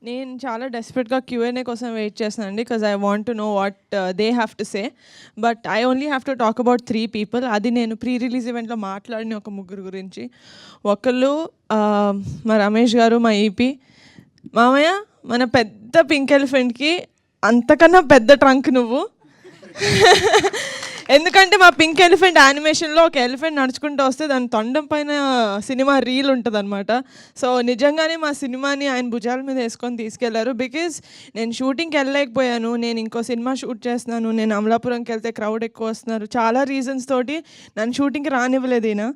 నేను చాలా డెస్పరేట్‌గా క్యూఎన్ఏ కోసం వెయిట్ చేస్తున్నానండి. Because I want to know what they have to say. But I only have to talk about 3 people. అది నేను pre release ఈవెంట్‌లో మాట్లాడిన ఒక ముగ్గురు గురించి. ఒకళ్ళు మా రమేష్ గారు, మా ఈపీ. మామయ్య, మన పెద్ద పింక్ ఎలిఫెంట్‌కి అంతకన్నా పెద్ద ట్రంక్ నువ్వు. ఎందుకంటే మా పింక్ ఎలిఫెంట్ యానిమేషన్లో ఒక ఎలిఫెంట్ నడుచుకుంటూ వస్తే దాని తొండం పైన సినిమా రీల్ ఉంటుందన్నమాట. సో నిజంగానే మా సినిమాని ఆయన భుజాల మీద వేసుకొని తీసుకెళ్లారు. బికాజ్ నేను షూటింగ్కి వెళ్ళలేకపోయాను, నేను ఇంకో సినిమా షూట్ చేస్తున్నాను, నేను అమలాపురంకి వెళ్తే క్రౌడ్ ఎక్కువ వస్తున్నారు, చాలా రీజన్స్ తోటి నన్ను షూటింగ్కి రానివ్వలేదు ఈయన.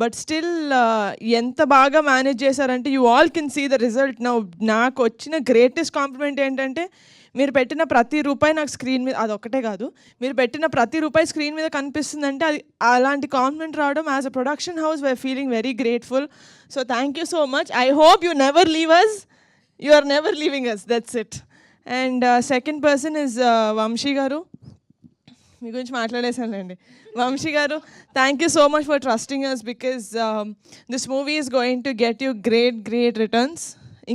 బట్ స్టిల్ ఎంత బాగా మేనేజ్ చేశారంటే you all can see the result now. నాకు వచ్చిన గ్రేటెస్ట్ కాంప్లిమెంట్ ఏంటంటే మీరు పెట్టిన ప్రతి రూపాయి నాకు స్క్రీన్ మీద, అదొక్కటే కాదు, మీరు పెట్టిన ప్రతి రూపాయి స్క్రీన్ మీద కనిపిస్తుందంటే అది అలాంటి కాంప్లిమెంట్ రావడం as a production house we're feeling very grateful. So thank you so much. I hope you never leave us. You are never leaving us, that's it. And second person is Vamshi garu. మీ గురించి మాట్లాడేసానండి. Vamshi garu, thank you so much for trusting us because this movie is going to get you great returns,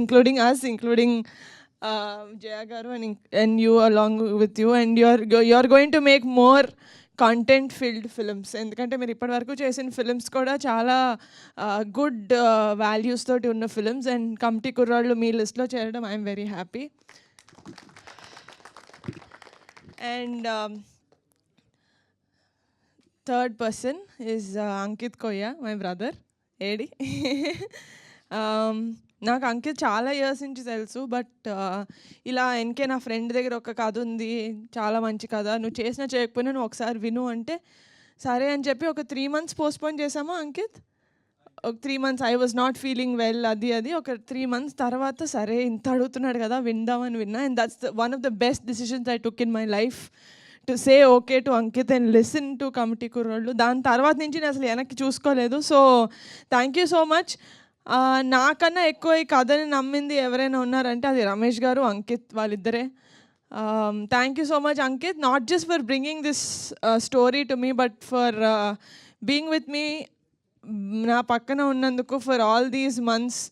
including us, including Jaya garu and you along with you, and you're going to make more content filled films. ఎందుకంటే మీరు ఇప్పటివరకు చేసిన films కూడా చాలా good values తోటి ఉన్న films. And committee కుర్రాళ్ళు మీ లిస్ట్లో చేరడం I'm very happy. And third person is Ankit కొయ్య, మై బ్రదర్. ఏడి నాకు అంకిత్ చాలా ఇయర్స్ నుంచి తెలుసు. బట్ ఇలా ఎన్కే నా ఫ్రెండ్ దగ్గర ఒక కథ ఉంది, చాలా మంచి కథ, నువ్వు చేసినా చేయకపోయినా నువ్వు ఒకసారి విను అంటే సరే అని చెప్పి ఒక 3 months పోస్ట్పోన్ చేసాము. అంకిత్ ఒక 3 months I was not feeling well, అది ఒక 3 months తర్వాత సరే ఇంత అడుగుతున్నాడు కదా విందామని విన్నా. And that's one of the best decisions I took in my life, to say okay to Ankit and listen to committee కుర్రోళ్ళు. దాని తర్వాత నుంచి నేను అసలు వెనక్కి చూసుకోలేదు. So thank you so much. నాకన్నా ఎక్కువ ఈ కథని నమ్మింది ఎవరైనా ఉన్నారంటే అది రమేష్ గారు, అంకిత్, వాళ్ళిద్దరే. Thank you so much Ankit, not just for bringing this story to me, but for being with me, నా పక్కన ఉన్నందుకు, ఫర్ ఆల్ దీస్ మంత్స్.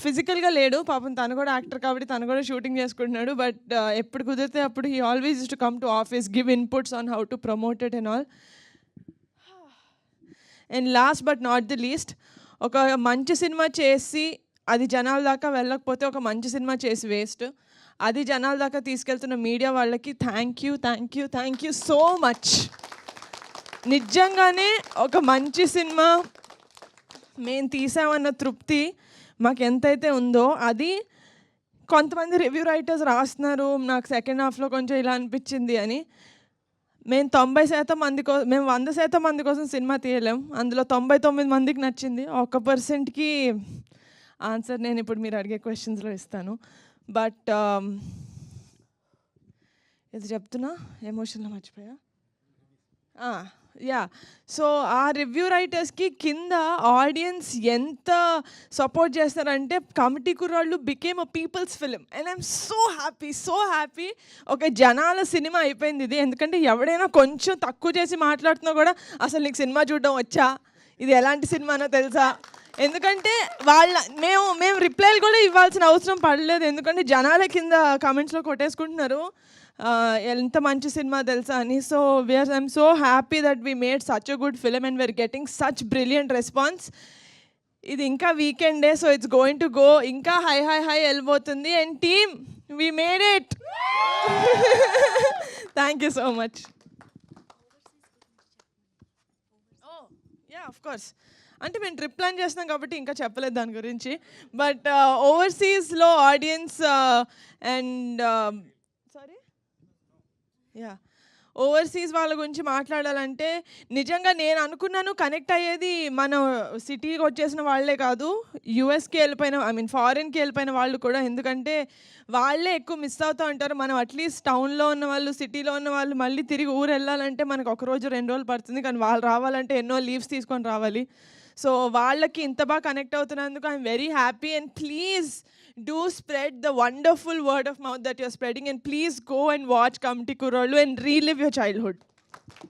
ఫిజికల్గా లేడు పాపం, తను కూడా యాక్టర్ కాబట్టి తను కూడా షూటింగ్ చేసుకుంటున్నాడు. బట్ ఎప్పుడు కుదిరితే అప్పుడు he always use to come to office, give inputs on how to promote it and all. And last but not the least, ఒక మంచి సినిమా చేసి అది జనాల దాకా వెళ్ళకపోతే ఒక మంచి సినిమా చేసి వేస్ట్. అది జనాల దాకా తీసుకెళ్తున్న మీడియా వాళ్ళకి థ్యాంక్ యూ సో మచ్. నిజంగానే ఒక మంచి సినిమా మేము తీసామన్న తృప్తి మాకు ఎంతైతే ఉందో, అది కొంతమంది రివ్యూ రైటర్స్ రాస్తున్నారు నాకు సెకండ్ హాఫ్లో కొంచెం ఇలా అనిపించింది అని. మేము 90% మంది మేము 100% మంది కోసం సినిమా తీయలేం. అందులో 99 మందికి నచ్చింది. 1%కి ఆన్సర్ నేను ఇప్పుడు మీరు అడిగే క్వశ్చన్స్లో ఇస్తాను. బట్ ఇది చెప్తున్నా, ఎమోషన్లో మర్చిపోయా. యా, సో ఆ రివ్యూ రైటర్స్కి కింద ఆడియన్స్ ఎంత సపోర్ట్ చేస్తారంటే కమిటీ కుర్రాళ్ళు became a peoples film. And I'm so happy ఒక జనాల సినిమా అయిపోయింది ఇది. ఎందుకంటే ఎవడైనా కొంచెం తక్కువ చేసి మాట్లాడుతున్నా కూడా అసలు నీకు సినిమా చూడడం వచ్చా, ఇది ఎలాంటి సినిమానో తెలుసా, ఎందుకంటే మేము రిప్లైలు కూడా ఇవ్వాల్సిన అవసరం పడలేదు. ఎందుకంటే జనాల కింద కామెంట్స్లో కొట్టేసుకుంటున్నారు ఎంత మంచి సినిమా తెలుసా అని. So I'm so happy that we made such a good film and we're getting such brilliant response. ఇది ఇంకా వీకెండే, so it's going to go ఇంకా హై వెళ్ళిపోతుంది. And team, we made it. Thank you so much. Of course, అంటే మేము trip plan చేస్తున్నాం కాబట్టి ఇంకా చెప్పలేదు దాని గురించి. బట్ ఓవర్సీస్లో ఆడియన్స్ అండ్ ఓవర్సీస్ వాళ్ళ గురించి మాట్లాడాలంటే నిజంగా నేను అనుకున్నాను కనెక్ట్ అయ్యేది మన సిటీకి వచ్చేసిన వాళ్ళే కాదు, యూఎస్కి వెళ్ళిపోయిన ఫారిన్కి వెళ్ళిపోయిన వాళ్ళు కూడా. ఎందుకంటే వాళ్ళే ఎక్కువ మిస్ అవుతూ ఉంటారు. మనం అట్లీస్ట్ టౌన్లో ఉన్న వాళ్ళు, సిటీలో ఉన్న వాళ్ళు మళ్ళీ తిరిగి ఊరు వెళ్ళాలంటే మనకు 1 రోజు 2 రోజులు పడుతుంది, కానీ వాళ్ళు రావాలంటే ఎన్నో లీవ్స్ తీసుకొని రావాలి. సో వాళ్ళకి ఇంత బాగా కనెక్ట్ అవుతున్నందుకు I'm very happy. And please do spread the wonderful word of mouth that you're spreading, and please go and watch Kamti Kurollu and relive your childhood.